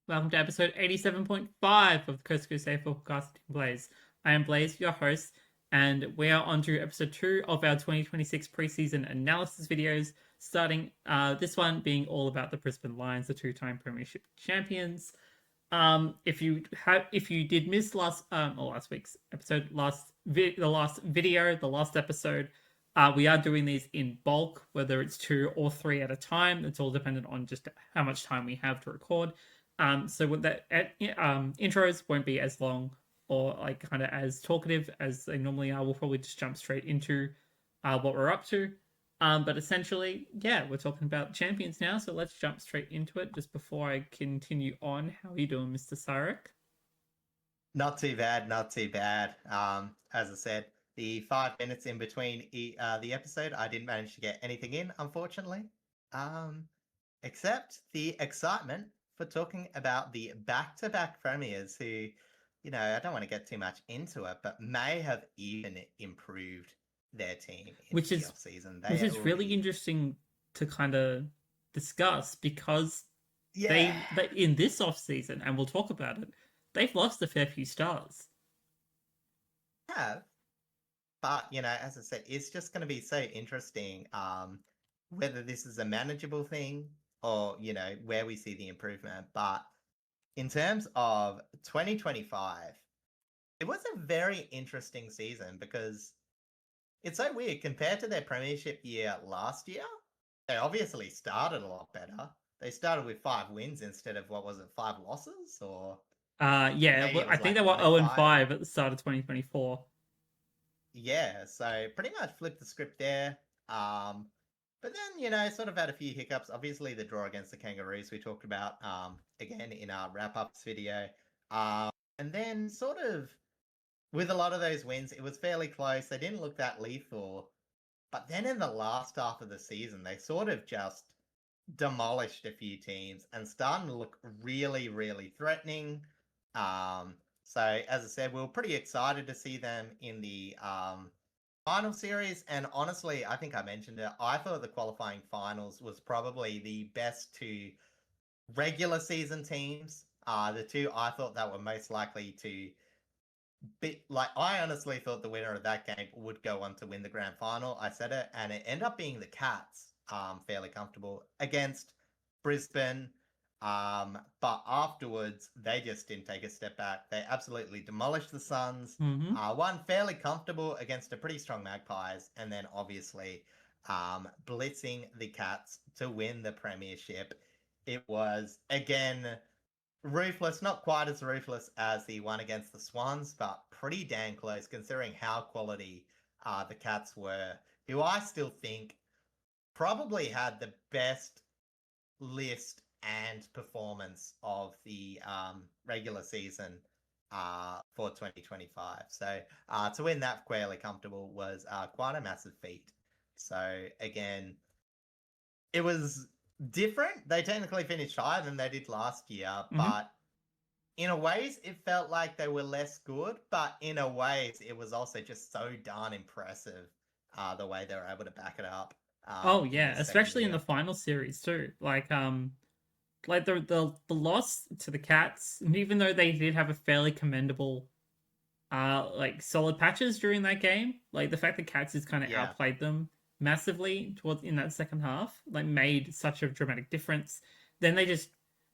Welcome to episode 87.5 of the Coast to Coast AFL podcast Blaze. I am Blaze, your host, and we are on to episode 2 of our 2026 preseason analysis videos, starting this one being all about the Brisbane Lions, the two-time premiership champions. If you did miss last week's episode, the last episode, we are doing these in bulk, whether it's 2 or 3 at a time. It's all dependent on just how much time we have to record. So with that, intros won't be as long or like kind of as talkative as they normally are. We'll probably just jump straight into what we're up to. But essentially, yeah, we're talking about champions now. So let's jump straight into it. Just before I continue on, how are you doing, Mr. Sarek? Not too bad, not too bad. As I said, the 5 minutes in between the episode, I didn't manage to get anything in, unfortunately. Except the excitement for talking about the back-to-back premiers who, I don't want to get too much into it, but may have even improved their team in the off-season. Which is really interesting to kind of discuss because they in this off-season, and we'll talk about it, they've lost a fair few stars. Have. But, as I said, it's just going to be so interesting whether this is a manageable thing or, where we see the improvement. But in terms of 2025, it was a very interesting season because it's so weird. Compared to their premiership year last year, they obviously started a lot better. They started with 5 wins instead of, 5 losses? Or yeah, I think they were 0-5 at the start of 2024. Yeah, so pretty much flipped the script there. But then, sort of had a few hiccups. Obviously, the draw against the Kangaroos we talked about again in our wrap-ups video. And then sort of with a lot of those wins, it was fairly close. They didn't look that lethal. But then in the last half of the season, they sort of just demolished a few teams and starting to look really, really threatening. So, as I said, we were pretty excited to see them in the final series. And honestly, I think I mentioned it. I thought the qualifying finals was probably the best 2 regular season teams. The 2 I thought that were most likely to be like, I honestly thought the winner of that game would go on to win the grand final. I said it, and it ended up being the Cats, fairly comfortable against Brisbane. But afterwards, they just didn't take a step back. They absolutely demolished the Suns. Won fairly comfortable against a pretty strong Magpies, and then obviously blitzing the Cats to win the premiership. It was, again, ruthless, not quite as ruthless as the one against the Swans, but pretty damn close considering how quality the Cats were, who I still think probably had the best list and performance of the regular season for 2025. So to win that fairly comfortable was quite a massive feat. So again, it was different. They technically finished higher than they did last year, but in a ways it felt like they were less good, but in a ways it was also just so darn impressive the way they were able to back it up. Oh yeah, especially in the final series too. Like the loss to the Cats, and even though they did have a fairly commendable like solid patches during that game, like the fact that Cats has kind of outplayed them massively towards in that second half, like made such a dramatic difference. Then they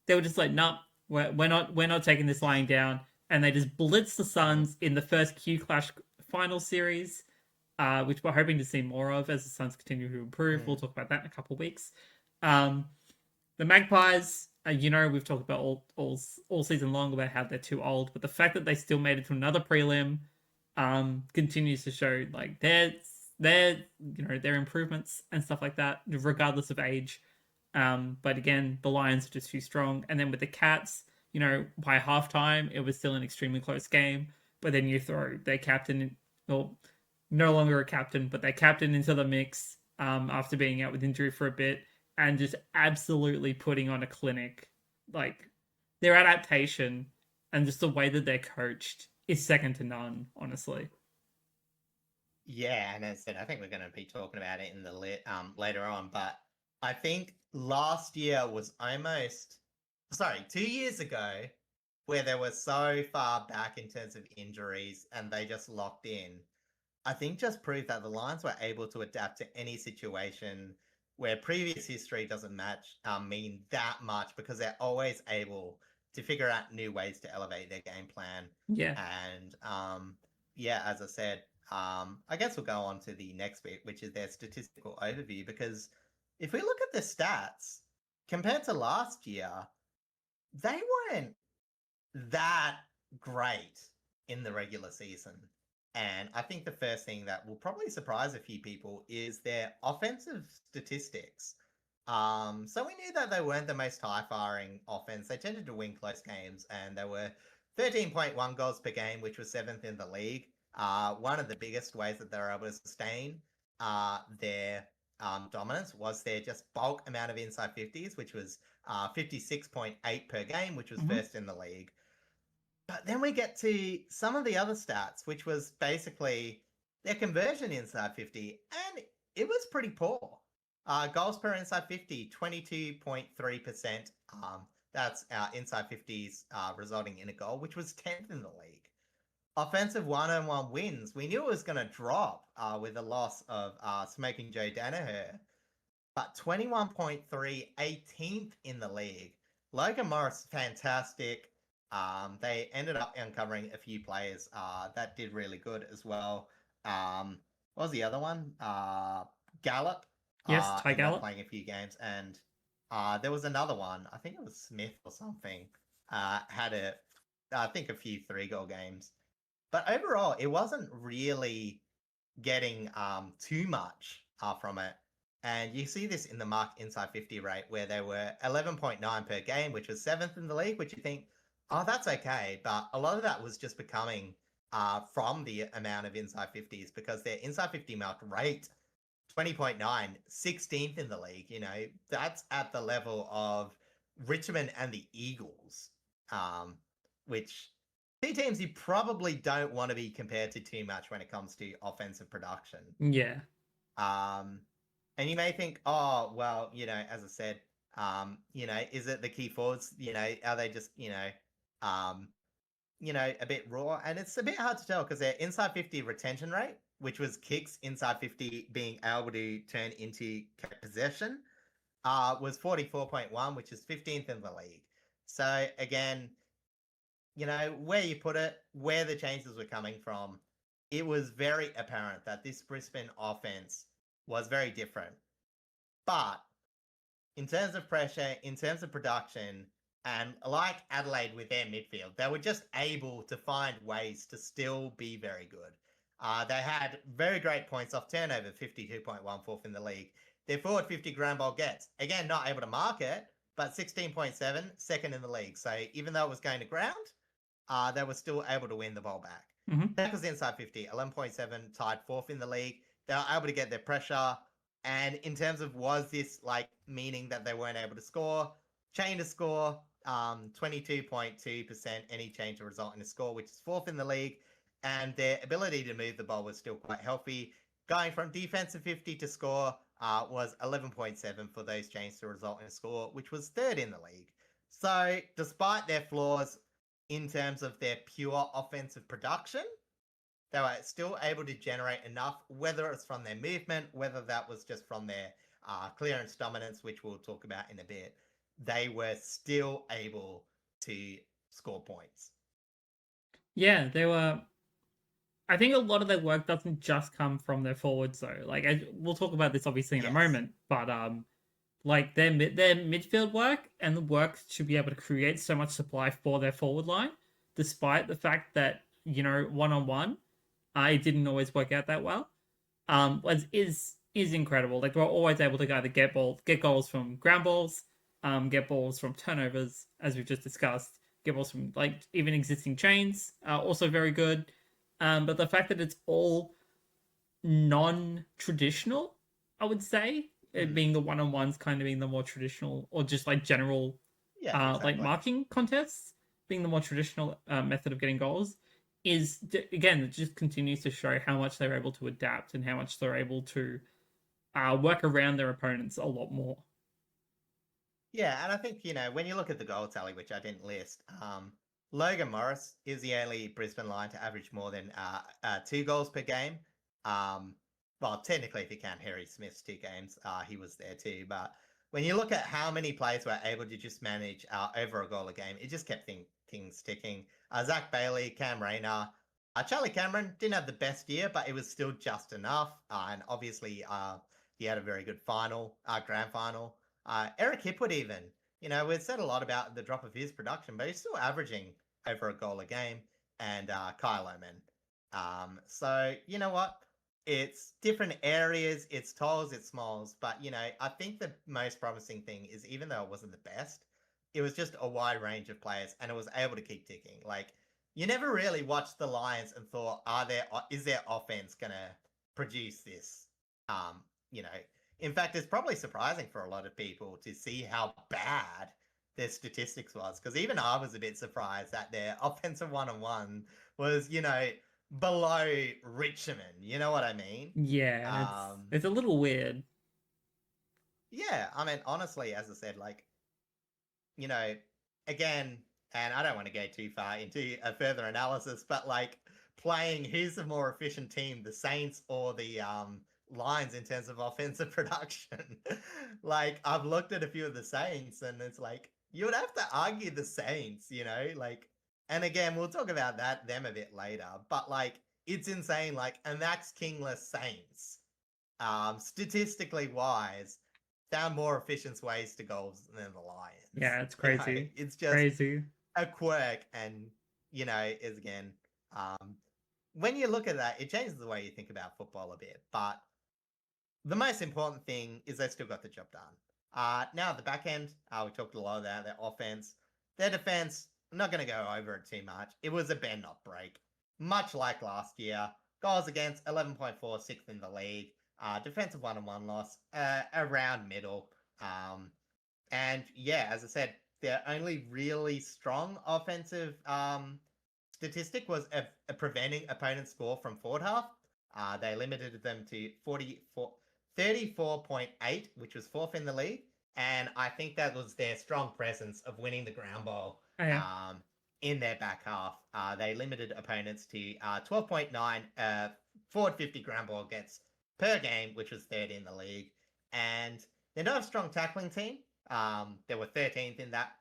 were just like, nah, we're not taking this lying down, and they just blitzed the Suns in the first Q Clash final series, which we're hoping to see more of as the Suns continue to improve. We'll talk about that in a couple of weeks. The Magpies, we've talked about all season long about how they're too old, but the fact that they still made it to another prelim continues to show like their improvements and stuff like that, regardless of age. But again, the Lions are just too strong. And then with the Cats, by halftime, it was still an extremely close game. But then you throw their captain, well, no longer a captain, but their captain into the mix after being out with injury for a bit and just absolutely putting on a clinic. Like, their adaptation and just the way that they're coached is second to none, honestly. Yeah, and as I said, I think we're going to be talking about it in the later on, but I think last year was almost 2 years ago, where they were so far back in terms of injuries and they just locked in, I think just proved that the Lions were able to adapt to any situation where previous history doesn't mean that much, because they're always able to figure out new ways to elevate their game plan. Yeah. And yeah, as I said, I guess we'll go on to the next bit, which is their statistical overview, because if we look at the stats compared to last year, they weren't that great in the regular season. And I think the first thing that will probably surprise a few people is their offensive statistics. So we knew that they weren't the most high-firing offense. They tended to win close games, and they were 13.1 goals per game, which was 7th in the league. One of the biggest ways that they were able to sustain their dominance was their just bulk amount of inside 50s, which was 56.8 per game, which was first in the league. But then we get to some of the other stats, which was basically their conversion inside 50, and it was pretty poor. Goals per inside 50, 22.3%. That's our inside 50s resulting in a goal, which was 10th in the league. Offensive one-on-one wins, we knew it was going to drop with the loss of Smoking Joe Danaher, but 21.3, 18th in the league. Logan Morris, fantastic. They ended up uncovering a few players that did really good as well. What was the other one? Gallup. Yes, Ty ended up Gallup. playing a few games, and there was another one. I think it was Smith or something. Had I think a few 3-goal games, but overall, it wasn't really getting too much from it. And you see this in the mark inside 50 rate, where they were 11.9 per game, which was 7th in the league, which you think, oh, that's okay. But a lot of that was just becoming from the amount of inside 50s, because their inside 50 mark rate, 20.9, 16th in the league. You know, that's at the level of Richmond and the Eagles, which two teams you probably don't want to be compared to too much when it comes to offensive production. Yeah. And you may think, oh, well, you know, as I said, you know, is it the key forwards? You know, are they just, you know, a bit raw? And it's a bit hard to tell, because their inside 50 retention rate, which was kicks inside 50 being able to turn into possession, was 44.1, which is 15th in the league. So again, you know, where you put it, where the changes were coming from, it was very apparent that this Brisbane offense was very different. But in terms of pressure, in terms of production, and like Adelaide with their midfield, they were just able to find ways to still be very good. They had very great points off turnover, 52.1, fourth in the league. Their forward 50 ground ball gets, again, not able to mark it, but 16.7, second in the league. So even though it was going to ground, they were still able to win the ball back. Tackles inside 50, 11.7, tied fourth in the league. They were able to get their pressure. And in terms of, was this like meaning that they weren't able to score? Chain to score, 22.2%, any change to result in a score, which is fourth in the league. And their ability to move the ball was still quite healthy. Going from defensive 50 to score was 11.7 for those chains to result in a score, which was third in the league. So despite their flaws in terms of their pure offensive production, they were still able to generate enough, whether it's from their movement, whether that was just from their clearance dominance, which we'll talk about in a bit. They were still able to score points. Yeah, they were. I think a lot of their work doesn't just come from their forwards, though. Like, we'll talk about this obviously in a moment, but like their midfield work and the work to be able to create so much supply for their forward line, despite the fact that, you know, 1-on-1, it didn't always work out that well. Is incredible. Like, we're always able to either get goals from ground balls, get balls from turnovers, as we've just discussed, get balls from like even existing chains, also very good. But the fact that it's all non-traditional, I would say, it being the one-on-ones kind of being the more traditional, or just like general, like marking contests being the more traditional method of getting goals, is again, it just continues to show how much they're able to adapt and how much they're able to work around their opponents a lot more. Yeah, and I think, when you look at the goal tally, which I didn't list, Logan Morris is the only Brisbane Lion to average more than 2 goals per game. Well, technically, if you count Harry Smith's 2 games, he was there too. But when you look at how many players were able to just manage over a goal a game, it just kept things ticking. Zach Bailey, Cam Rayner, Charlie Cameron didn't have the best year, but it was still just enough. And obviously, he had a very good grand final. Eric Hipwood even, we've said a lot about the drop of his production, but he's still averaging over a goal a game. And Kyle Oman. So you know what? It's different areas, it's tolls, it's smalls, but I think the most promising thing is even though it wasn't the best, it was just a wide range of players and it was able to keep ticking. Like you never really watched the Lions and thought, is their offense gonna produce this? You know, in fact, it's probably surprising for a lot of people to see how bad their statistics was, because even I was a bit surprised that their offensive 1-on-1 was, below Richmond. You know what I mean? Yeah, it's a little weird. Yeah, I mean, honestly, as I said, like, again, and I don't want to go too far into a further analysis, but like playing who's the more efficient team, the Saints or the Lions in terms of offensive production. Like I've looked at a few of the Saints and it's like you would have to argue the Saints, like, and again, we'll talk about them a bit later, but like it's insane, like a Max Kingless Saints, statistically wise, found more efficient ways to goals than the Lions. Yeah, it's crazy. It's just crazy. a quirk, and is again, when you look at that, it changes the way you think about football a bit. But the most important thing is they still got the job done. Now at the back end, we talked a lot about their offense, their defense. I'm not going to go over it too much. It was a bend not break, much like last year. Goals against 11.4, sixth in the league. Defensive 1-on-1 loss, around middle. And yeah, as I said, their only really strong offensive statistic was preventing opponents' score from forward half. They limited them to 34.8, which was fourth in the league. And I think that was their strong presence of winning the ground ball in their back half. They limited opponents to 12.9 forward 50 ground ball gets per game, which was third in the league. And they're not a strong tackling team. They were 13th in that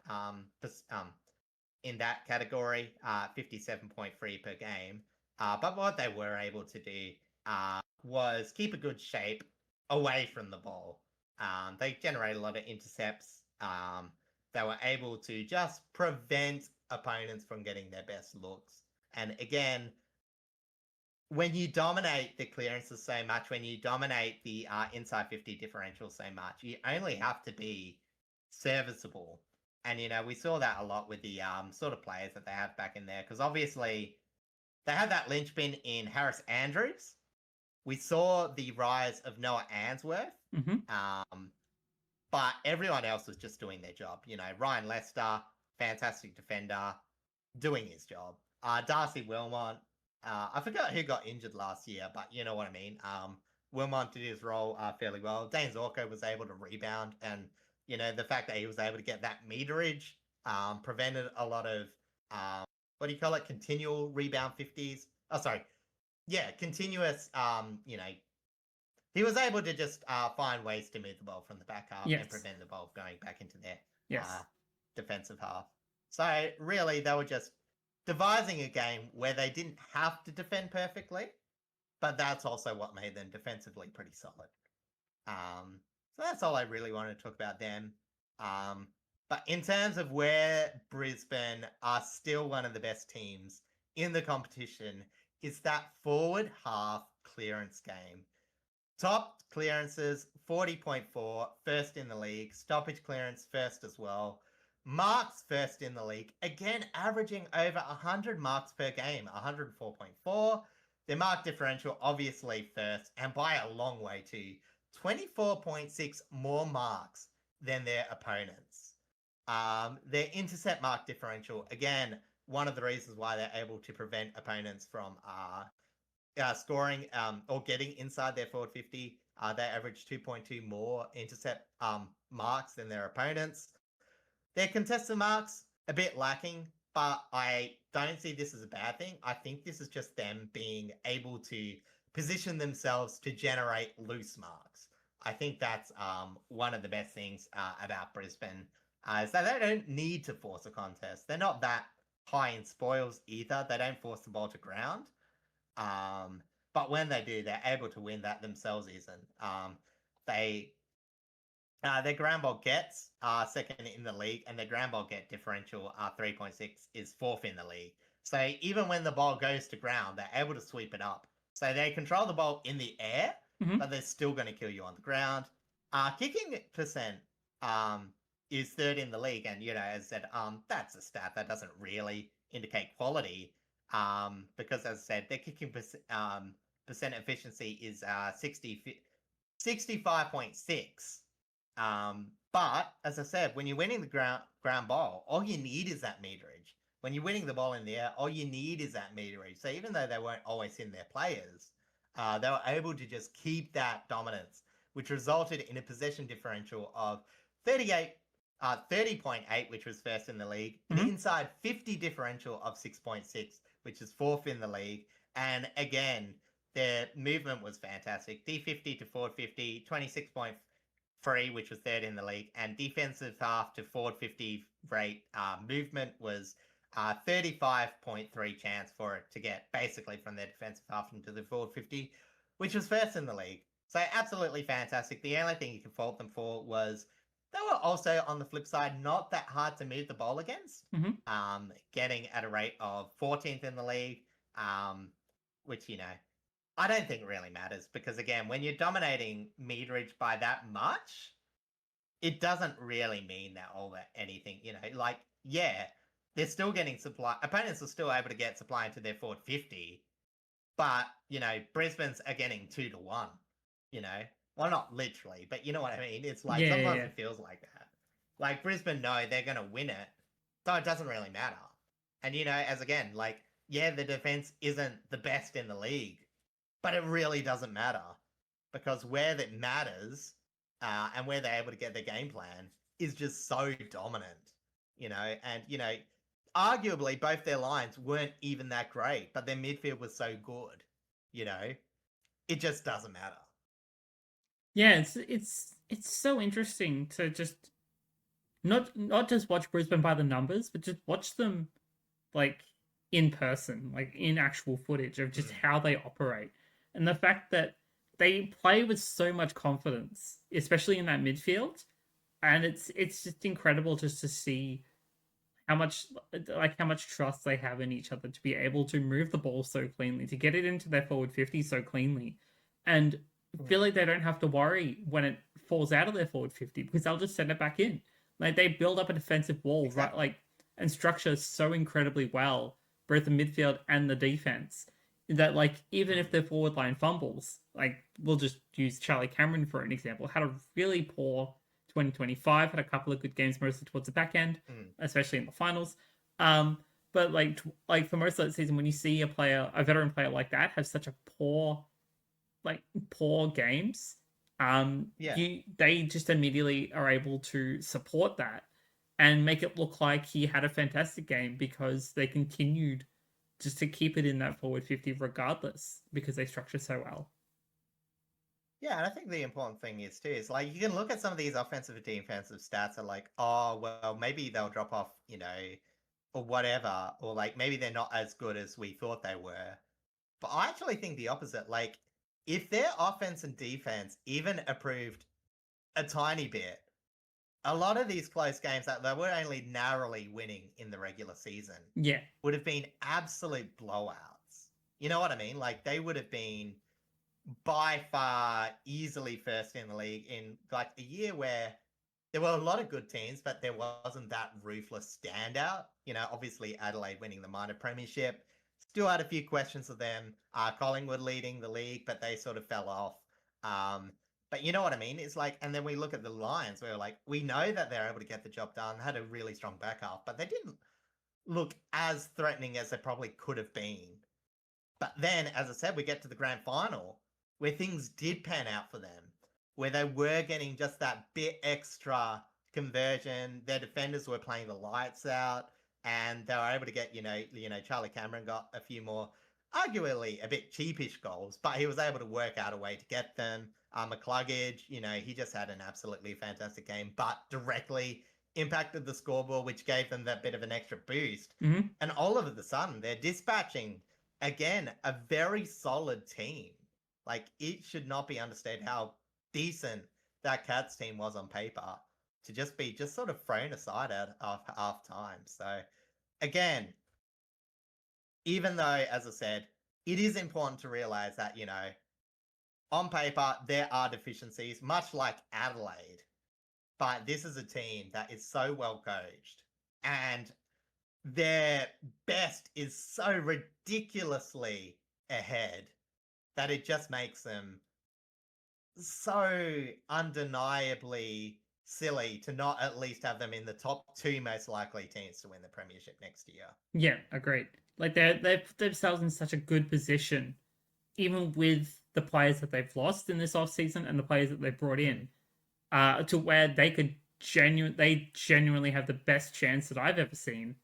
category, 57.3 per game. But what they were able to do was keep a good shape away from the ball. They generated a lot of intercepts. They were able to just prevent opponents from getting their best looks. And again, when you dominate the clearances so much, when you dominate the inside 50 differential so much, you only have to be serviceable. And, we saw that a lot with the sort of players that they have back in there. Because obviously, they had that linchpin in Harris Andrews. We saw the rise of Noah Answorth. But everyone else was just doing their job. Ryan Lester, fantastic defender, doing his job. Darcy Wilmot, I forgot who got injured last year, but you know what I mean. Wilmot did his role fairly well. Dane Zorko was able to rebound, and the fact that he was able to get that meterage prevented a lot of what do you call it? Continual rebound 50s. Oh, sorry. Yeah, continuous. He was able to just find ways to move the ball from the back half and prevent the ball going back into their defensive half. So really, they were just devising a game where they didn't have to defend perfectly, but that's also what made them defensively pretty solid. So that's all I really wanted to talk about them. But in terms of where Brisbane are still one of the best teams in the competition, is that forward half clearance game. Top clearances, 40.4, first in the league. Stoppage clearance, first as well. Marks, first in the league. Again, averaging over 100 marks per game, 104.4. Their mark differential, obviously, first, and by a long way, too. 24.6 more marks than their opponents. Their intercept mark differential, again, one of the reasons why they're able to prevent opponents from scoring or getting inside their forward 50. They average 2.2 more intercept marks than their opponents. Their contested marks a bit lacking, but I don't see this as a bad thing. I think this is just them being able to position themselves to generate loose marks. I think that's one of the best things about Brisbane is that they don't need to force a contest. They're not that high in spoils either. They don't force the ball to ground. But when they do, they're able to win that themselves. They their ground ball gets second in the league, and their ground ball get differential 3.6 is fourth in the league. So even when the ball goes to ground, they're able to sweep it up. So they control the ball in the air, but they're still going to kill you on the ground. Kicking percent is third in the league, and as I said, that's a stat that doesn't really indicate quality. Because as I said, their kicking percent efficiency is 65.6. But as I said, when you're winning the ground ball, all you need is that meterage. When you're winning the ball in the air, all you need is that meterage. So even though they weren't always in their players, they were able to just keep that dominance, which resulted in a possession differential of 30.8, which was first in the league, an inside 50 differential of 6.6, which is fourth in the league. And again, their movement was fantastic. D50 to forward 50, 26.3, which was third in the league, and defensive half to forward 50 rate movement was 35.3 chance for it to get basically from their defensive half into the forward 50, which was first in the league. So absolutely fantastic. The only thing you can fault them for was they were also, on the flip side, not that hard to move the ball against, getting at a rate of 14th in the league, which, I don't think really matters because, again, when you're dominating meterage by that much, it doesn't really mean that all that anything, they're still getting supply. Opponents are still able to get supply into their forward 50, but, Brisbane's are getting 2-1, Well, not literally, but you know what I mean? It's like sometimes it feels like that. Like Brisbane know they're going to win it, so it doesn't really matter. And, as again, the defense isn't the best in the league, but it really doesn't matter because where that matters and where they're able to get their game plan is just so dominant, and, arguably both their lines weren't even that great, but their midfield was so good, it just doesn't matter. Yeah, it's so interesting to just not just watch Brisbane by the numbers, but just watch them like in person, like in actual footage of just how they operate. And the fact that they play with so much confidence, especially in that midfield, and it's just incredible just to see how much trust they have in each other to be able to move the ball so cleanly, to get it into their forward 50 so cleanly, and feel like they don't have to worry when it falls out of their forward 50 because they'll just send it back in. Like they build up a defensive wall, right? Like, and structure so incredibly well, both the midfield and the defense, that even if their forward line fumbles, we'll just use Charlie Cameron for an example, had a really poor 2025, had a couple of good games mostly towards the back end, especially in the finals. But for most of that season, when you see a veteran player like that have such a poor games, they just immediately are able to support that and make it look like he had a fantastic game because they continued just to keep it in that forward 50 regardless because they structure so well. Yeah, and I think the important thing is too is you can look at some of these offensive and defensive stats and oh well, maybe they'll drop off, or whatever, or maybe they're not as good as we thought they were. But I actually think the opposite. If their offense and defense even improved a tiny bit, a lot of these close games that they were only narrowly winning in the regular season, would have been absolute blowouts. You know what I mean? They would have been by far easily first in the league in a year where there were a lot of good teams, but there wasn't that ruthless standout. Obviously Adelaide winning the minor premiership. Still had a few questions of them. Collingwood leading the league, but they sort of fell off. But you know what I mean? It's and then we look at the Lions where we know that they're able to get the job done, had a really strong back half, but they didn't look as threatening as they probably could have been. But then, as I said, we get to the grand final where things did pan out for them, where they were getting just that bit extra conversion. Their defenders were playing the lights out, and they were able to get, Charlie Cameron got a few more, arguably a bit cheapish goals, but he was able to work out a way to get them. McCluggage, he just had an absolutely fantastic game, but directly impacted the scoreboard, which gave them that bit of an extra boost. Mm-hmm. And all of a sudden, they're dispatching, again, a very solid team. Like, it should not be understated how decent that Cats team was on paper to just be sort of thrown aside at half time. So, again, even though, as I said, it is important to realize that, on paper, there are deficiencies, much like Adelaide. But this is a team that is so well coached, and their best is so ridiculously ahead that it just makes them so undeniably silly to not at least have them in the top 2 most likely teams to win the premiership next year. Yeah, agreed. Like they've put themselves in such a good position, even with the players that they've lost in this offseason and the players that they've brought in, to where they could genuinely have the best chance that I've ever seen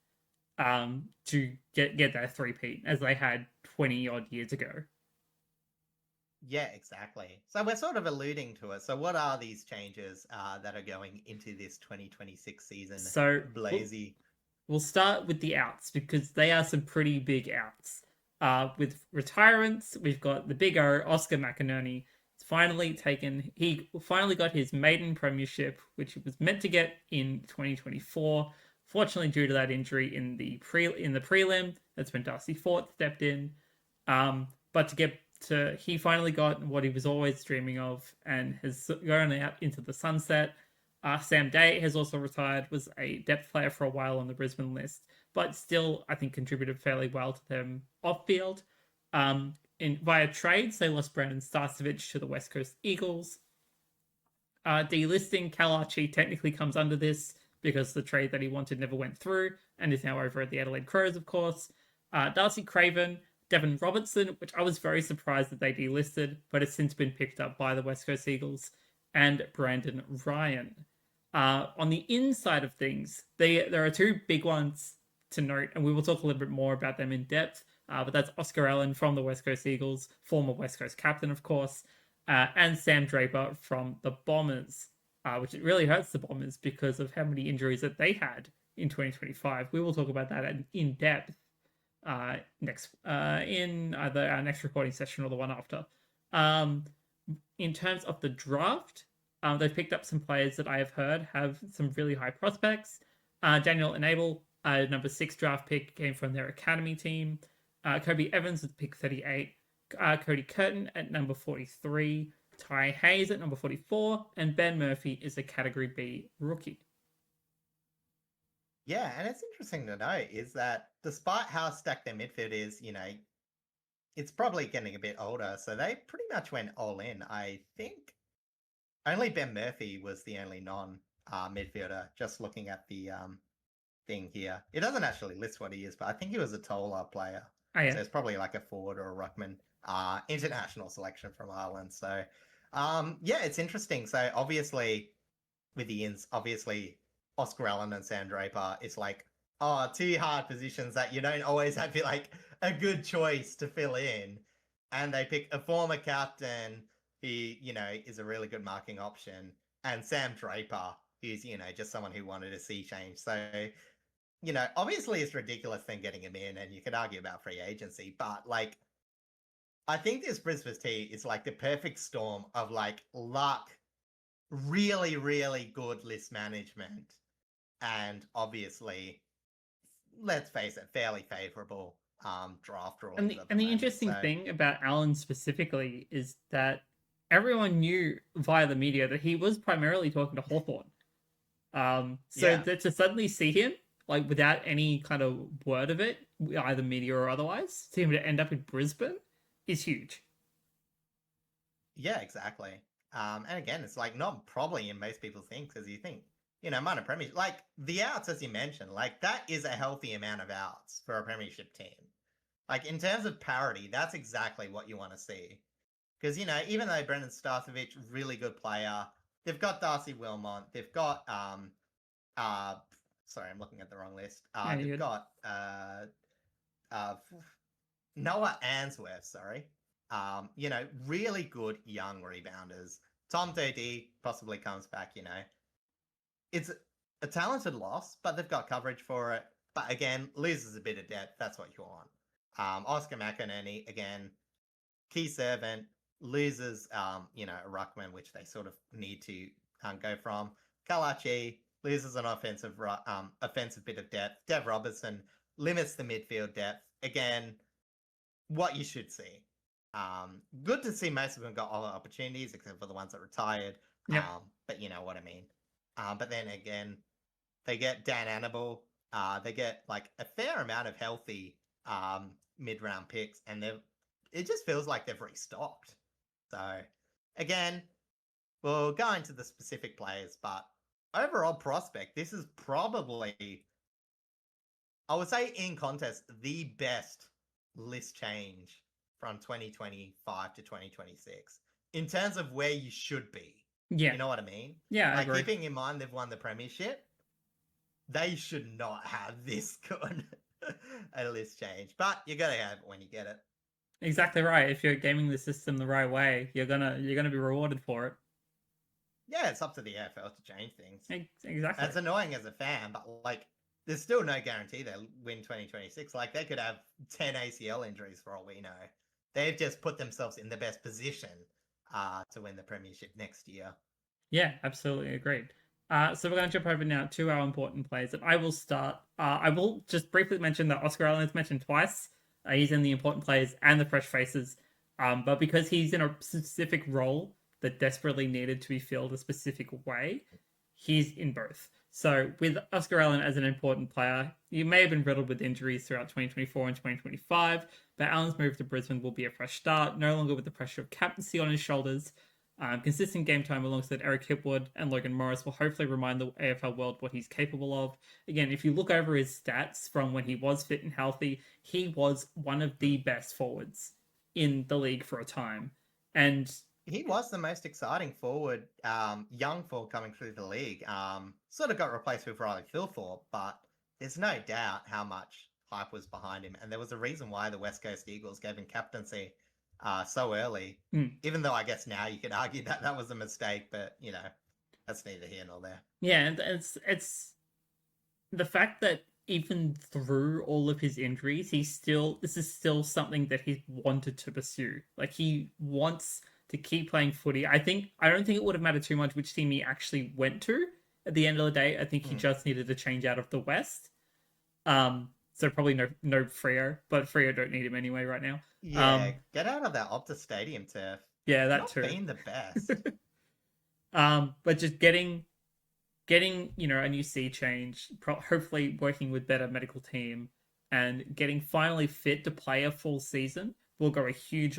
to get that three-peat as they had 20 odd years ago. Yeah, exactly. So we're sort of alluding to it. So what are these changes that are going into this 2026 season? So Blazy. We'll start with the outs because they are some pretty big outs. With retirements, we've got the big O, Oscar McInerney. He finally got his maiden premiership, which he was meant to get in 2024. Fortunately, due to that injury in the prelim, that's when Darcy Fort stepped in. But he finally got what he was always dreaming of and has gone out into the sunset. Sam Day has also retired, was a depth player for a while on the Brisbane list, but still, I think, contributed fairly well to them off-field. Via trades, they lost Brandon Starcevich to the West Coast Eagles. Delisting Cal Archie technically comes under this because the trade that he wanted never went through and is now over at the Adelaide Crows, of course. Darcy Craven, Devon Robertson, which I was very surprised that they delisted, but has since been picked up by the West Coast Eagles, and Brandon Ryan. On the inside of things, there are 2 big ones to note, and we will talk a little bit more about them in depth, but that's Oscar Allen from the West Coast Eagles, former West Coast captain, of course, and Sam Draper from the Bombers, which it really hurts the Bombers because of how many injuries that they had in 2025. We will talk about that in depth in either our next recording session or the one after. In terms of the draft, they've picked up some players that I have heard have some really high prospects. Daniel Enable, number 6 draft pick, came from their academy team. Kobe Evans with pick 38. Cody Curtin at number 43. Ty Hayes at number 44. And Ben Murphy is a Category B rookie. Yeah, and it's interesting to note is that despite how stacked their midfield is, it's probably getting a bit older. So they pretty much went all in. I think only Ben Murphy was the only non-midfielder, just looking at the thing here. It doesn't actually list what he is, but I think he was a Tola player. Oh, yeah. So it's probably like a forward or a ruckman international selection from Ireland. So, it's interesting. So obviously, with the ins, obviously, Oscar Allen and Sam Draper, it's like, 2 hard positions that you don't always have like a good choice to fill in. And they pick a former captain who, is a really good marking option, and Sam Draper, who's, just someone who wanted to see change. So, obviously it's ridiculous then getting him in, and you could argue about free agency, but like, I think this Brisbane team is like the perfect storm of like luck, really, really good list management, and obviously, let's face it, fairly favourable draft rulings. And the interesting thing about Allen specifically is that everyone knew via the media that he was primarily talking to Hawthorn. To suddenly see him, like without any kind of word of it, either media or otherwise, see him to end up in Brisbane is huge. Yeah, exactly. And again, it's like not probably in most people think, because you think, minor premiership, like the outs, as you mentioned, like that is a healthy amount of outs for a premiership team. Like in terms of parity, that's exactly what you want to see. Because, even though Brendan Starcevich, really good player, they've got Darcy Wilmot, they've got sorry, I'm looking at the wrong list. Yeah, They've you got uh, Noah Answorth, sorry. Really good young rebounders. Tom Dodie possibly comes back, It's a talented loss, but they've got coverage for it. But again, loses a bit of depth. That's what you want. Oscar McInerney, again, key servant, loses, a ruckman, which they sort of need to go from. Kalachi loses an offensive bit of depth. Dev Robertson limits the midfield depth. Again, what you should see. Good to see most of them got all the opportunities, except for the ones that retired. Yep. But you know what I mean. But then again, they get Dan Annable. They get like a fair amount of healthy mid-round picks, and it just feels like they've restocked. So again, we'll go into the specific players, but overall prospect, this is probably, I would say in contest, the best list change from 2025 to 2026 in terms of where you should be. Yeah. You know what I mean? Yeah, I Like, agree. keeping in mind they've won the premiership, they should not have this good a list change. But you gotta have it when you get it. Exactly right. If you're gaming the system the right way, you're gonna be rewarded for it. Yeah, it's up to the AFL to change things. Exactly. It's annoying as a fan, but like, there's still no guarantee they'll win 2026. Like, they could have 10 ACL injuries for all we know. They've just put themselves in the best position to win the premiership next year. Yeah, absolutely agreed. So we're going to jump over now to our important players. And I will start. I will just briefly mention that Oscar Allen is mentioned twice. He's in the important players and the fresh faces. But because he's in a specific role that desperately needed to be filled a specific way, he's in both. So with Oscar Allen as an important player, you may have been riddled with injuries throughout 2024 and 2025, but Allen's move to Brisbane will be a fresh start, no longer with the pressure of captaincy on his shoulders. Consistent game time alongside Eric Hipwood and Logan Morris will hopefully remind the AFL world what he's capable of. Again, if you look over his stats from when he was fit and healthy, he was one of the best forwards in the league for a time. And he was the most exciting forward, young forward coming through the league. Sort of got replaced with Riley Philthorpe, but there's no doubt how much hype was behind him. And there was a reason why the West Coast Eagles gave him captaincy so early. Even though I guess now you could argue that that was a mistake, but that's neither here nor there. Yeah, and it's the fact that even through all of his injuries, this is still something that he wanted to pursue. Like, he wants to keep playing footy. I don't think it would have mattered too much which team he actually went to at the end of the day. I think he just needed to change out of the West. So probably no Freo, but Freo don't need him anyway right now. Yeah, get out of that Optus Stadium turf. Yeah, that Not too. been the best. But just getting a new sea change, hopefully working with better medical team, and getting finally fit to play a full season will go a huge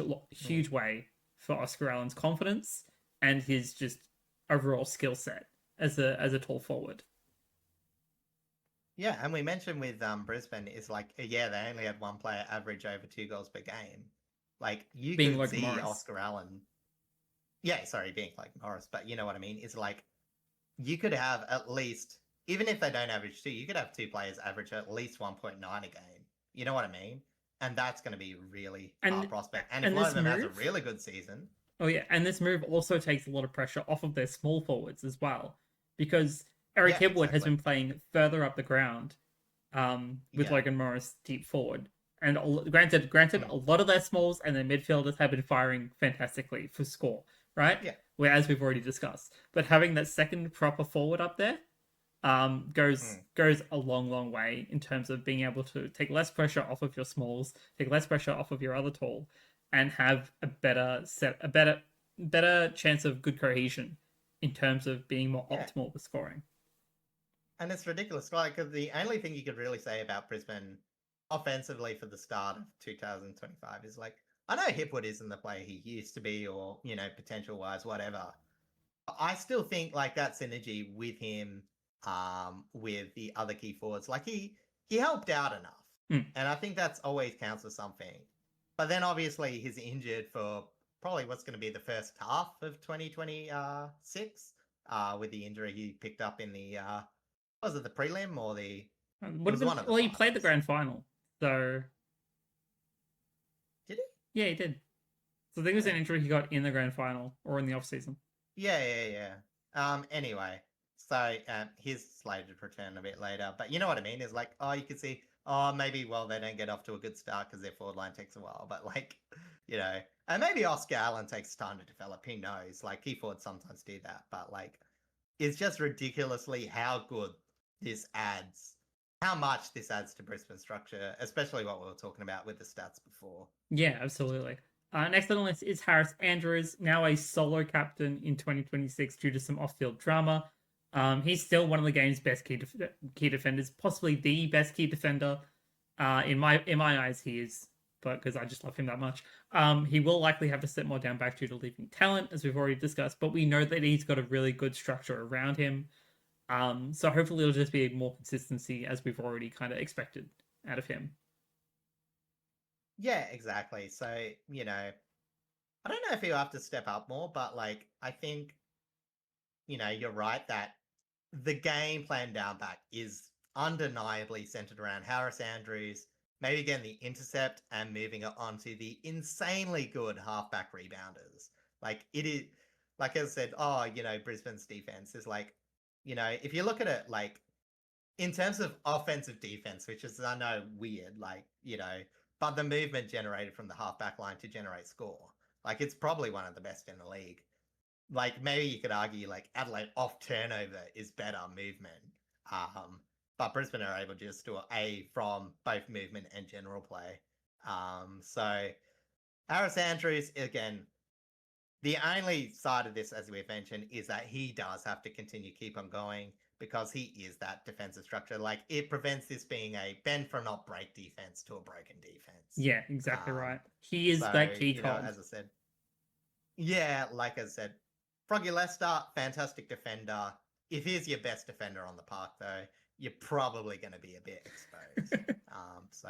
way for Oscar Allen's confidence and his just overall skill set as a tall forward. Yeah, and we mentioned with Brisbane is like, yeah, they only had one player average over 2 goals per game. Like, you Being could like see Morris. Oscar Allen. Yeah, sorry, being like Morris, but you know what I mean? Is like, you could have at least, even if they don't average 2, you could have 2 players average at least 1.9 a game. You know what I mean? And that's going to be really our prospect. And if one of them has a really good season. Oh yeah, and this move also takes a lot of pressure off of their small forwards as well, because Eric Hipwood has been playing further up the ground, with Logan Morris deep forward. And granted, a lot of their smalls and their midfielders have been firing fantastically for score, right? Yeah. Whereas we've already discussed, but having that second proper forward up there, goes a long way in terms of being able to take less pressure off of your smalls, take less pressure off of your other tall, and have a better chance of good cohesion in terms of being more optimal with scoring. And it's ridiculous. Like, the only thing you could really say about Brisbane offensively for the start of 2025 is like, I know Hipwood isn't the player he used to be, or, potential wise, whatever. I still think like that synergy with him, with the other key forwards, like he helped out enough. And I think that's always counts for something. But then obviously he's injured for probably what's going to be the first half of 2026, with the injury he picked up in the Was it the prelim or the? Would It have was been, one of the well, he played the finals. grand final, so Did he? yeah, he did. So I think it was Yeah. an injury he got in the grand final or in the off season. Yeah. Anyway, so he's slated to return a bit later, but you know what I mean? Is like, oh, you can see, oh, maybe they don't get off to a good start because their forward line takes a while, but like, and maybe Oscar Allen takes time to develop. Who knows? Like, key forwards sometimes do that, but like, it's just ridiculously how good this adds, how much this adds to Brisbane's structure, especially what we were talking about with the stats before. Yeah, absolutely. Next on the list is Harris Andrews, now a solo captain in 2026 due to some off-field drama. He's still one of the game's best key defenders, possibly the best key defender. In my eyes, he is, but because I just love him that much. He will likely have to step more down back due to leaving talent, as we've already discussed. But we know that he's got a really good structure around him. So hopefully it'll just be more consistency, as we've already kind of expected out of him. Yeah, exactly. So, I don't know if he'll have to step up more, but like, I think, you're right that the game plan down back is undeniably centered around Harris Andrews, maybe getting the intercept and moving it onto the insanely good halfback rebounders. Like, it is, like I said, Brisbane's defense is like, if you look at it, like, in terms of offensive defense, which is, I know, weird, like, but the movement generated from the halfback line to generate score, like, it's probably one of the best in the league. Like, maybe you could argue, like, Adelaide off turnover is better movement. But Brisbane are able to just do A from both movement and general play. So Harris Andrews, again, the only side of this, as we've mentioned, is that he does have to continue keep on going because he is that defensive structure. Like, it prevents this being a bend for not break defense to a broken defense. Yeah, exactly right. He is So, that key cog. as I said, yeah, like I said, Froggy Lester, fantastic defender. If he's your best defender on the park, though, you're probably going to be a bit exposed. So,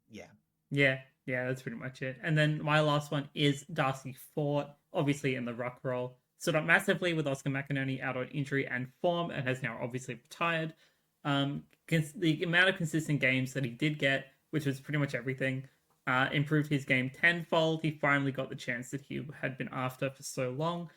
yeah. Yeah, that's pretty much it. And then my last one is Darcy Fort, obviously in the ruck role. Stood up massively with Oscar McInerney out on injury and form and has now obviously retired. The amount of consistent games that he did get, which was pretty much everything, improved his game tenfold. He finally got the chance that he had been after for so long.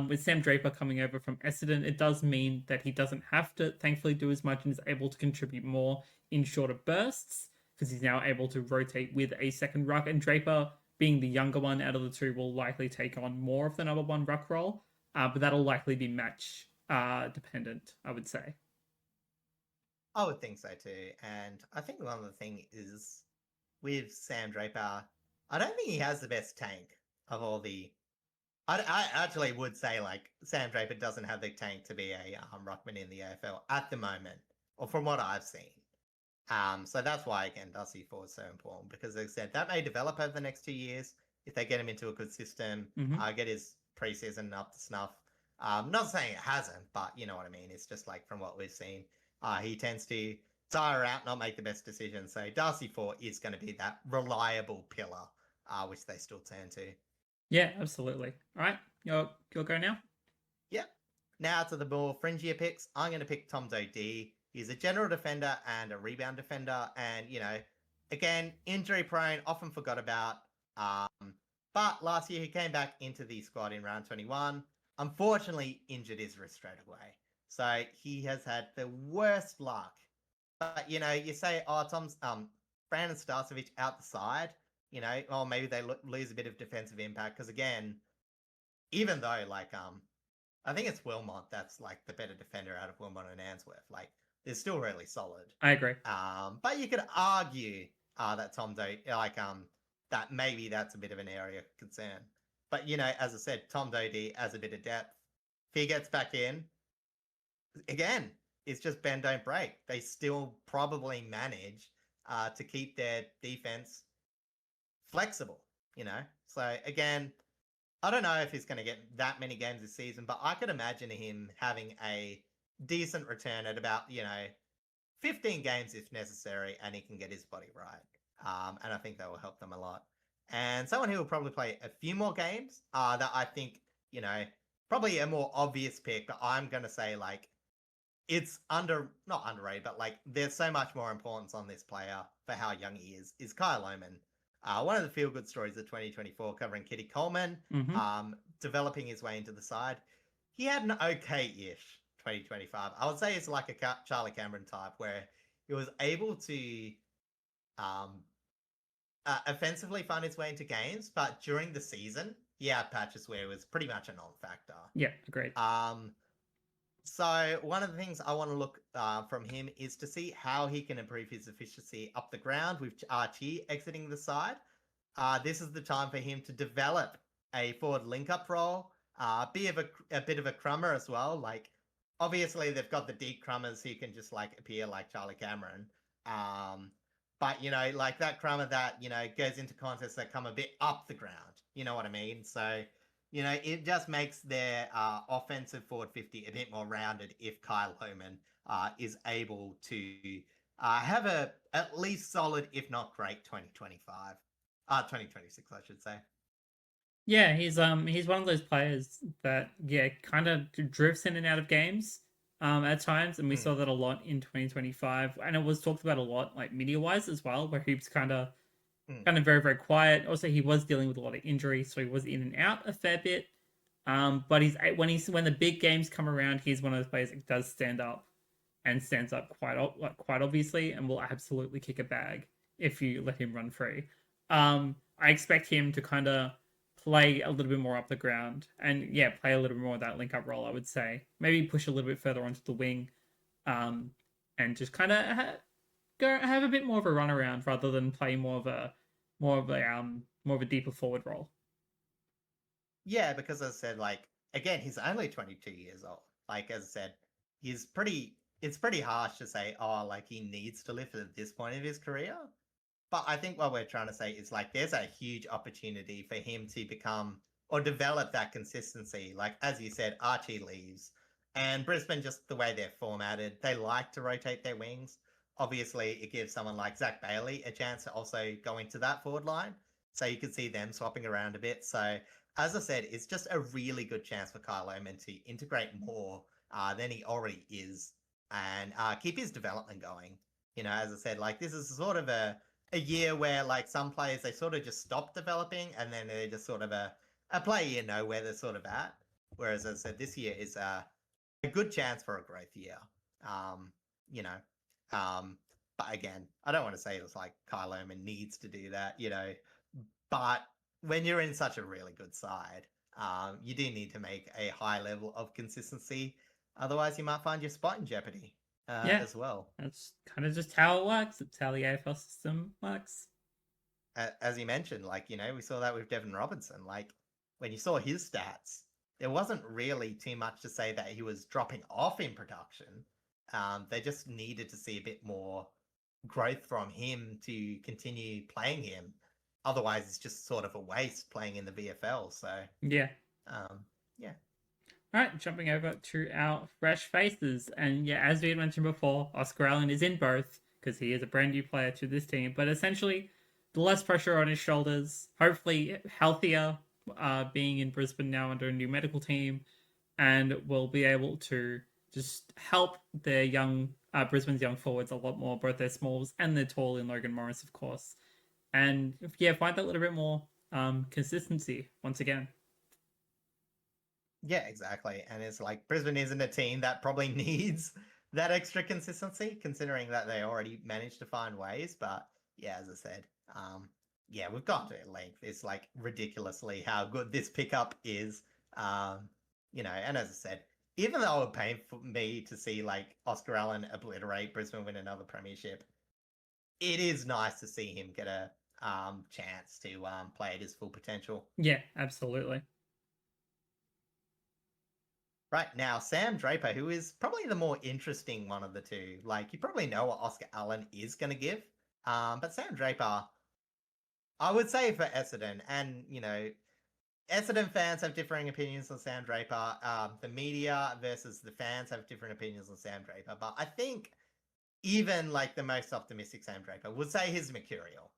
With Sam Draper coming over from Essendon, it does mean that he doesn't have to, thankfully, do as much and is able to contribute more in shorter bursts because he's now able to rotate with a second ruck. And Draper, being the younger one out of the two, will likely take on more of the number one ruck role, but that'll likely be match dependent, I would say. I would think so too. And I think one of the thing is with Sam Draper, I don't think he has the best tank of all the. I actually would say like Sam Draper doesn't have the tank to be a ruckman in the AFL at the moment, or from what I've seen. So that's why again Darcy Ford is so important because as I said that may develop over the next 2 years if they get him into a good system, get his preseason up to snuff. Not saying it hasn't, but you know what I mean. It's just like from what we've seen, he tends to tire out, not make the best decisions. So Darcy Ford is going to be that reliable pillar, which they still turn to. Yeah, absolutely. All right, you'll go now. Yep. Now to the more fringier picks. I'm going to pick Tom Dodie. He's a general defender and a rebound defender. And, again, injury prone, often forgot about. But last year he came back into the squad in round 21. Unfortunately, injured his wrist straight away. So he has had the worst luck. But, you say, oh, Brandon Starcevich out the side. Maybe they lose a bit of defensive impact. Because, again, even though, I think it's Wilmot that's like the better defender out of Wilmot and Ainsworth. Like, they're still really solid. I agree. But you could argue that Tom Doty, that maybe that's a bit of an area of concern. But as I said, Tom Doty has a bit of depth. If he gets back in, again, it's just bend don't break. They still probably manage to keep their defense flexible. So again. I don't know if he's going to get that many games this season, but I could imagine him having a decent return at about, 15 games if necessary, and he can get his body right. And I think that will help them a lot. And someone who will probably play a few more games that I think, probably a more obvious pick, but I'm going to say, it's not underrated, but like there's so much more importance on this player for how young he is Kyle Oman. One of the feel good stories of 2024 covering Kitty Coleman, developing his way into the side. He had an okay-ish 2025. I would say it's like a Charlie Cameron type where he was able to offensively find his way into games, but during the season, he had patches where it was pretty much a non-factor. Yeah, agreed. So one of the things I want to look from him is to see how he can improve his efficiency up the ground with Archie exiting the side. This is the time for him to develop a forward link-up role, be a bit of a crummer as well. Like, obviously, they've got the deep crummers who can just, like, appear like Charlie Cameron. But, you know, like that crummer that, you know, goes into contests that come a bit up the ground. You know what I mean? So, you know, it just makes their offensive forward 50 a bit more rounded if Kyle Homan is able to have a at least solid, if not great, 2025. 2026, I should say. Yeah, he's one of those players that kind of drifts in and out of games at times, and we saw that a lot in 2025, and it was talked about a lot like media wise as well, where he was kind of very, very quiet. Also, he was dealing with a lot of injuries, so he was in and out a fair bit. But when the big games come around, he's one of those players that does stand up and stands up quite obviously, and will absolutely kick a bag if you let him run free. I expect him to kind of play a little bit more up the ground and play a little bit more of that link up role. I would say maybe push a little bit further onto the wing, and just kind of go have a bit more of a run around rather than play more of a deeper forward role. Yeah, because as I said, like again, he's only 22 years old. Like as I said, it's pretty harsh to say, oh, like he needs to lift at this point of his career. But I think what we're trying to say is like there's a huge opportunity for him to become or develop that consistency. Like as you said, Archie leaves, and Brisbane, just the way they're formatted, they like to rotate their wings. Obviously, it gives someone like Zach Bailey a chance to also go into that forward line. So you could see them swapping around a bit. So as I said, it's just a really good chance for Kyle Oman to integrate more than he already is and keep his development going. You know, as I said, like this is sort of a year where like some players they sort of just stop developing and then they're just sort of a play you know where they're sort of at. Whereas as I said, this year is a good chance for a growth year. You know, but again, I don't want to say it's like Kyle Oman needs to do that, you know, but when you're in such a really good side, you do need to make a high level of consistency. Otherwise, you might find your spot in jeopardy as well. That's kind of just how it works. It's how the AFL system works. As you mentioned, like, you know, we saw that with Devin Robinson. Like, when you saw his stats, there wasn't really too much to say that he was dropping off in production. They just needed to see a bit more growth from him to continue playing him. Otherwise, it's just sort of a waste playing in the VFL. So, yeah. Yeah. All right, jumping over to our fresh faces. And as we had mentioned before, Oscar Allen is in both because he is a brand new player to this team. But essentially, the less pressure on his shoulders, hopefully healthier, being in Brisbane now under a new medical team, and will be able to just help their Brisbane's young forwards a lot more, both their smalls and their tall in Logan Morris, of course. And find that little bit more consistency once again. Yeah, exactly. And it's like Brisbane isn't a team that probably needs that extra consistency, considering that they already managed to find ways. But yeah, as I said, we've got to at length. It's like ridiculously how good this pickup is. You know, and as I said, even though it would pain for me to see like Oscar Allen obliterate Brisbane win another premiership, it is nice to see him get a chance to play at his full potential. Yeah, absolutely. Right now, Sam Draper, who is probably the more interesting one of the two. Like, you probably know what Oscar Allen is going to give. But Sam Draper, I would say for Essendon, and, you know, Essendon fans have differing opinions on Sam Draper. The media versus the fans have different opinions on Sam Draper. But I think even, like, the most optimistic Sam Draper would say he's mercurial.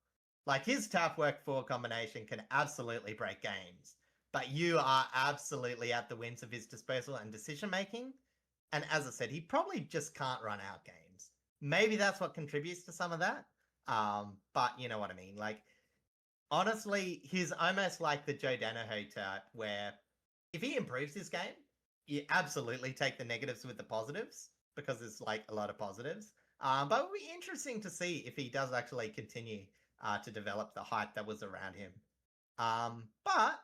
Like, his tough work forward combination can absolutely break games. But you are absolutely at the whims of his disposal and decision making. And as I said, he probably just can't run out games. Maybe that's what contributes to some of that. But you know what I mean. Like, honestly, he's almost like the Joe Danaher type, where if he improves his game, you absolutely take the negatives with the positives because there's like a lot of positives. But it will be interesting to see if he does actually continue to develop the hype that was around him. But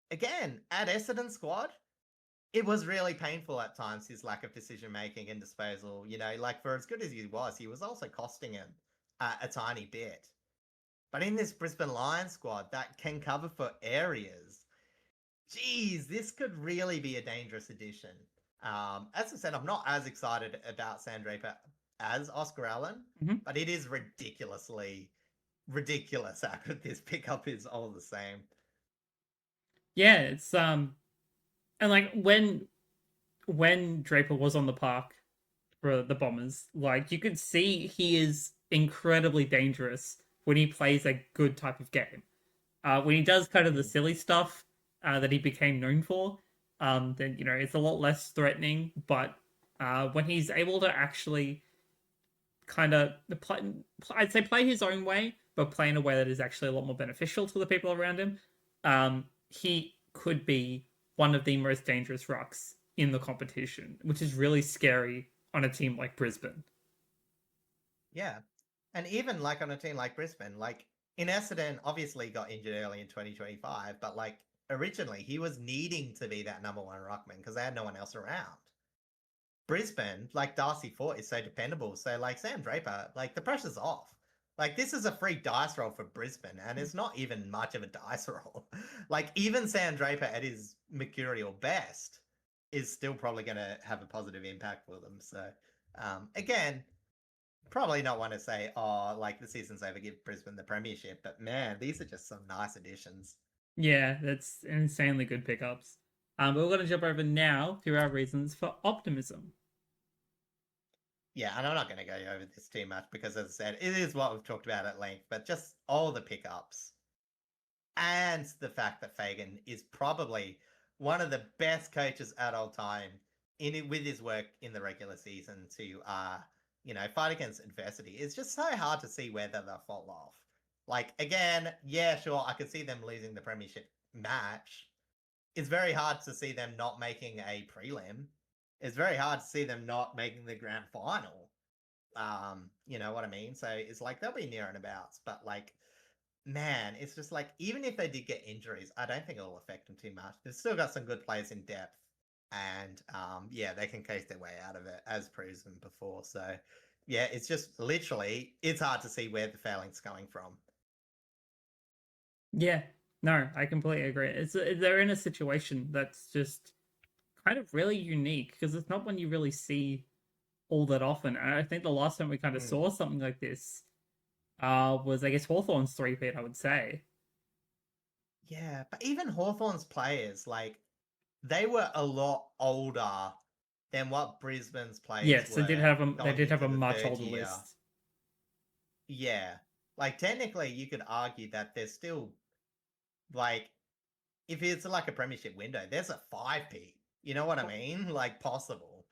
again, at Essendon squad, it was really painful at times, his lack of decision making and disposal. You know, like for as good as he was also costing him a tiny bit. But in this Brisbane Lions squad that can cover for areas, geez, this could really be a dangerous addition. As I said, I'm not as excited about Sam Draper as Oscar Allen, but it is ridiculously ridiculous how good this pickup is all the same. Yeah, it's and like when Draper was on the park for the Bombers, like you could see he is incredibly dangerous when he plays a good type of game. When he does kind of the silly stuff that he became known for, then you know it's a lot less threatening. But when he's able to actually kind of play, I'd say play his own way, but play in a way that is actually a lot more beneficial to the people around him, he could be one of the most dangerous rucks in the competition, which is really scary on a team like Brisbane. Yeah. And even like on a team like Brisbane, like in Essendon, obviously got injured early in 2025, but like originally he was needing to be that number one ruckman because they had no one else around. Brisbane, like Darcy Fort is so dependable. So like Sam Draper, like the pressure's off. Like this is a free dice roll for Brisbane, and it's not even much of a dice roll. Like even Sam Draper at his mercurial best is still probably going to have a positive impact for them. So again, probably not want to say, oh, like the season's over, give Brisbane the premiership, but man, these are just some nice additions. Yeah, that's insanely good pickups. But we're going to jump over now to our reasons for optimism. Yeah, and I'm not going to go over this too much because, as I said, it is what we've talked about at length, but just all the pickups and the fact that Fagan is probably one of the best coaches at all time in it with his work in the regular season to fight against adversity. It's just so hard to see whether they'll fall off. Like again, yeah, sure, I could see them losing the premiership match. It's very hard to see them not making a prelim. It's very hard to see them not making the grand final. You know what I mean? So it's like they'll be near and abouts, but like man, it's just like even if they did get injuries, I don't think it'll affect them too much. They've still got some good players in depth, and yeah, they can case their way out of it as proven before. So yeah, it's just literally it's hard to see where the failing's coming from. Yeah, no, I completely agree. They're in a situation that's just kind of really unique because it's not one you really see all that often. And I think the last time we kind of saw something like this was, I guess, Hawthorn's three-peat, I would say. Yeah, but even Hawthorn's players, like they were a lot older than what Brisbane's players Yes, were they going did have into a the much third older year. list. Yeah, like technically you could argue that there's still like if it's like a premiership window, there's a 5-peat. You know what I mean? Like possible.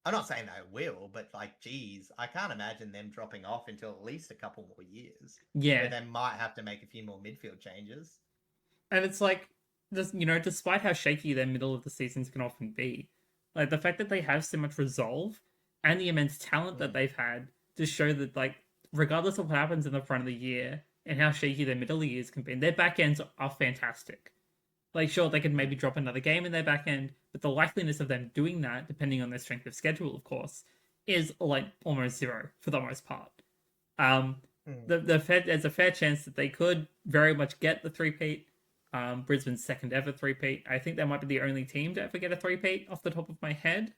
I'm not saying they will, but like, geez, I can't imagine them dropping off until at least a couple more years, where Yeah, they might have to make a few more midfield changes. and it's like, this, you know, despite how shaky their middle of the seasons can often be, like the fact that they have so much resolve and the immense talent that they've had to show that, like, regardless of what happens in the front of the year and how shaky their middle years can be, their back ends are fantastic. Like, sure, they could maybe drop another game in their back end, but the likeliness of them doing that, depending on their strength of schedule, of course, is like almost zero for the most part. Um, there's a fair chance that they could very much get the three-peat. Brisbane's second ever three-peat. I think they might be the only team to ever get a three-peat off the top of my head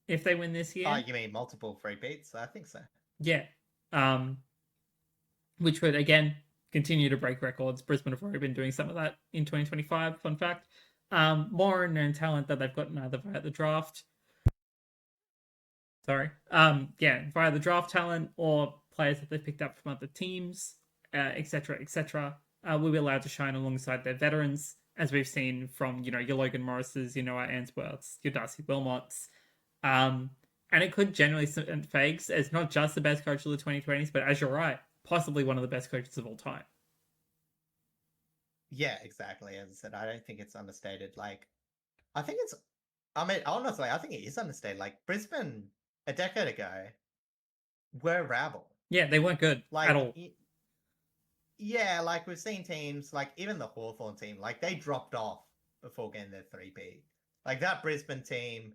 if they win this year. Oh, you mean multiple free beats? I think so. Yeah. Um, which would, again, continue to break records. Brisbane have already been doing some of that in 2025, fun fact. More unknown talent that they've gotten either via the draft. Sorry. Yeah, via the draft talent or players that they've picked up from other teams, etc., etc. Will be allowed to shine alongside their veterans, as we've seen from, you know, your Logan Morrises, your Noah Answorths, your Darcy Wilmots. And it could generally cement Fags as not just the best coach of the 2020s, but as you're right, possibly one of the best coaches of all time. Yeah, exactly. As I said, I don't think it's understated. Like, I think it's, I mean, honestly, I think it is understated. Like, Brisbane a decade ago were rabble. Yeah, they weren't good at Like, all. yeah, like we've seen teams, like even the Hawthorn team, like they dropped off before getting their 3P. Like that Brisbane team,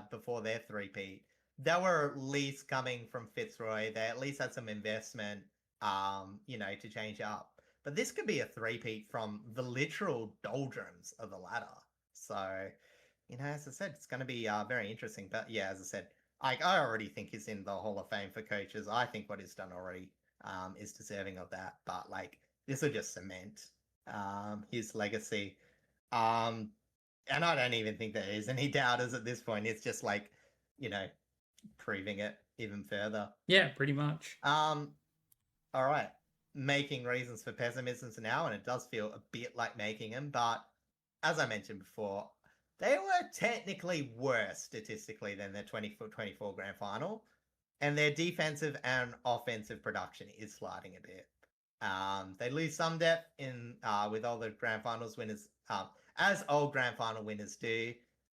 before their 3P, they were at least coming from Fitzroy. They at least had some investment, to change up. But this could be a 3P from the literal doldrums of the ladder. So, as I said, it's going to be very interesting. But yeah, as I said, I already think he's in the Hall of Fame for coaches. I think what he's done already is deserving of that. But like this will just cement his legacy. And I don't even think there is any doubters at this point. It's just like, you know, proving it even further. Yeah, pretty much. All right. Making reasons for pessimism now, and it does feel a bit like making them, but as I mentioned before, they were technically worse statistically than their 2024 grand final, and their defensive and offensive production is sliding a bit. They lose some depth in with all the grand finals winners, as all grand final winners do.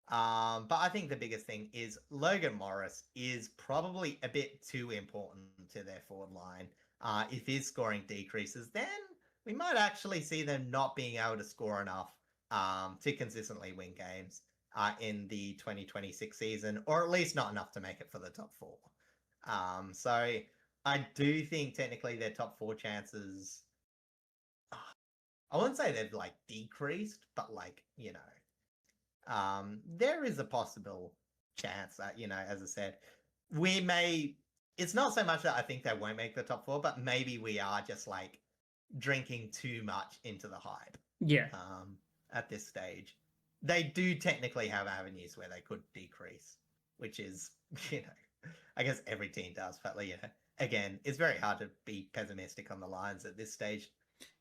But I think the biggest thing is Logan Morris is probably a bit too important to their forward line. If his scoring decreases, then we might actually see them not being able to score enough to consistently win games in the 2026 season, or at least not enough to make it for the top four. So I do think technically their top four chances, I wouldn't say they've like decreased, but like, there is a possible chance that, as I said, we may, it's not so much that I think they won't make the top four, but maybe we are just like drinking too much into the hype. Yeah. At this stage. They do technically have avenues where they could decrease, which is, I guess every team does, but again, it's very hard to be pessimistic on the Lions at this stage.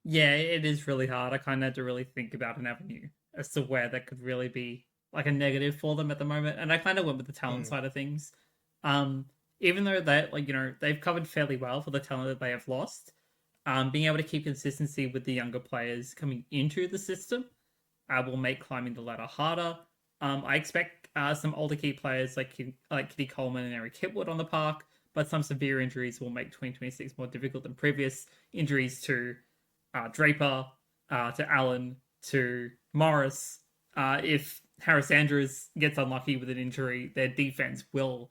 Yeah, it is really hard. I kind of had to really think about an avenue as to where that could really be like a negative for them at the moment. And I kind of went with the talent side of things. Even though they they've covered fairly well for the talent that they have lost, being able to keep consistency with the younger players coming into the system will make climbing the ladder harder. I expect some older key players like Kitty Coleman and Eric Hipwood on the park, but some severe injuries will make 2026 more difficult than previous injuries to Draper, to Allen, to Morris. If Harris Andrews gets unlucky with an injury, their defense will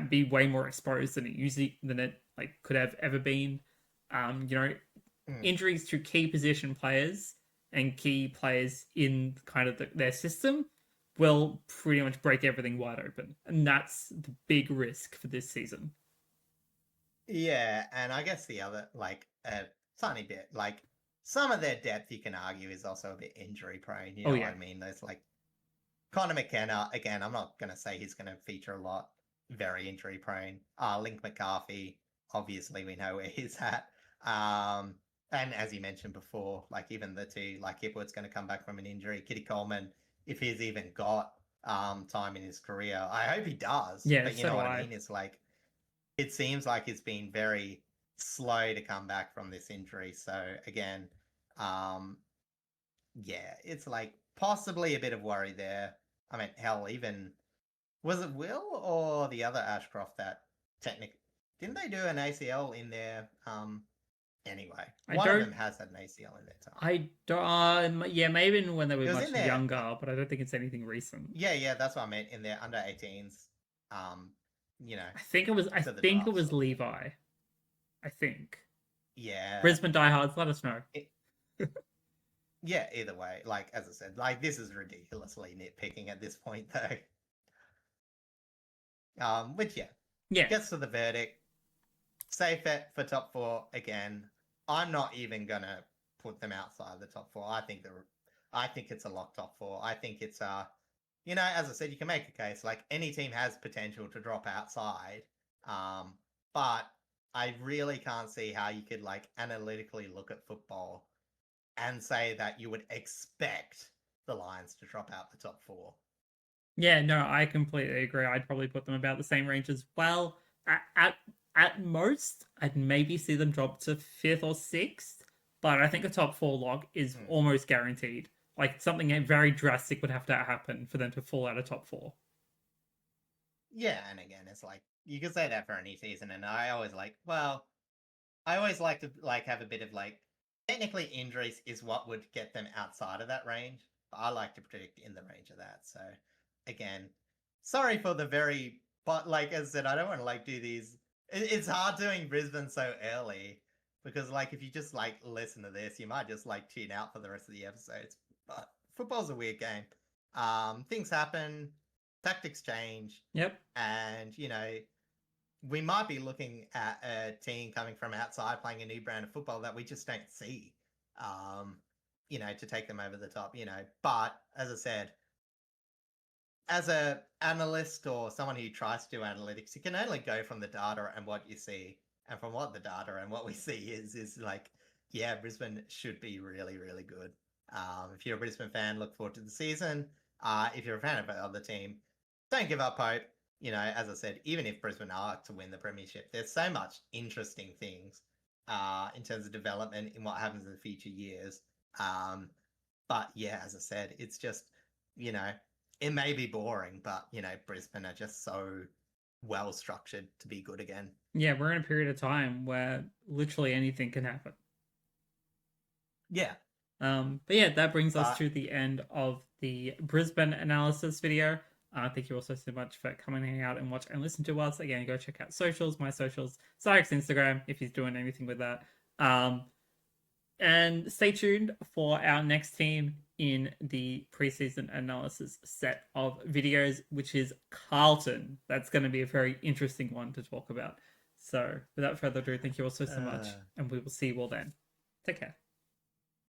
be way more exposed than it like could have ever been. Injuries to key position players and key players in kind of their system will pretty much break everything wide open, and that's the big risk for this season. Yeah, and I guess the other, like, a tiny bit, like, some of their depth you can argue is also a bit injury prone. You know what I mean? There's like Connor McKenna, again, I'm not going to say he's going to feature a lot, very injury prone. Link McCarthy, obviously we know where he's at. And as you mentioned before, like even the two, like Hipwood's going to come back from an injury. Kitty Coleman, if he's even got time in his career, I hope he does. Yeah, but you know what I mean? It's like, it seems like it's been very slow to come back from this injury. So again, yeah, it's like possibly a bit of worry there. I mean, hell, even was it Will or the other Ashcroft that technically didn't they do an ACL in their anyway? One of them has had an ACL in their time. I don't. Yeah, maybe when they were much younger, but I don't think it's anything recent. Yeah, that's what I meant in their under 18s. I think it was. I think it was Levi. I think. Yeah. Brisbane diehards, let us know. Yeah, either way, like as I said, like this is ridiculously nitpicking at this point, though. Which gets to the verdict. Safe bet for top four again. I'm not even gonna put them outside the top four. I think it's a locked top four. I think it's as I said, you can make a case like any team has potential to drop outside. But I really can't see how you could like analytically look at football and say that you would expect the Lions to drop out the top four. Yeah, no, I completely agree. I'd probably put them about the same range as well. At most, I'd maybe see them drop to fifth or sixth, but I think a top four lock is Hmm. almost guaranteed. Like something very drastic would have to happen for them to fall out of top four. Yeah, and again, it's like you could say that for any season, and I always like, well, I always like to like have a bit of like technically injuries is what would get them outside of that range. But I like to predict in the range of that. So again, sorry for the very but like as I said, I don't want to like do these. It's hard doing Brisbane so early because like if you just like listen to this, you might just like tune out for the rest of the episodes. But football's a weird game. Things happen, tactics change, Yep. and we might be looking at a team coming from outside playing a new brand of football that we just don't see, um, to take them over the top, But as I said, as a analyst or someone who tries to do analytics, you can only go from the data and what you see. And from what the data and what we see is like, yeah, Brisbane should be really, really good. If you're a Brisbane fan, look forward to the season. If you're a fan of another team, don't give up hope. As I said, even if Brisbane are to win the premiership, there's so much interesting things in terms of development in what happens in the future years. But yeah, as I said, it's just you know it may be boring, but Brisbane are just so well structured to be good again. Yeah, we're in a period of time where literally anything can happen. Yeah, But yeah, that brings us but to the end of the Brisbane analysis video. Thank you also so much for coming hang out and watch and listen to us. Again, go check out socials, my socials, Cyric's Instagram if he's doing anything with that. Um, and stay tuned for our next team in the preseason analysis set of videos, which is Carlton. That's going to be a very interesting one to talk about. So, without further ado, thank you all so much, uh, and we will see you all then. Take care.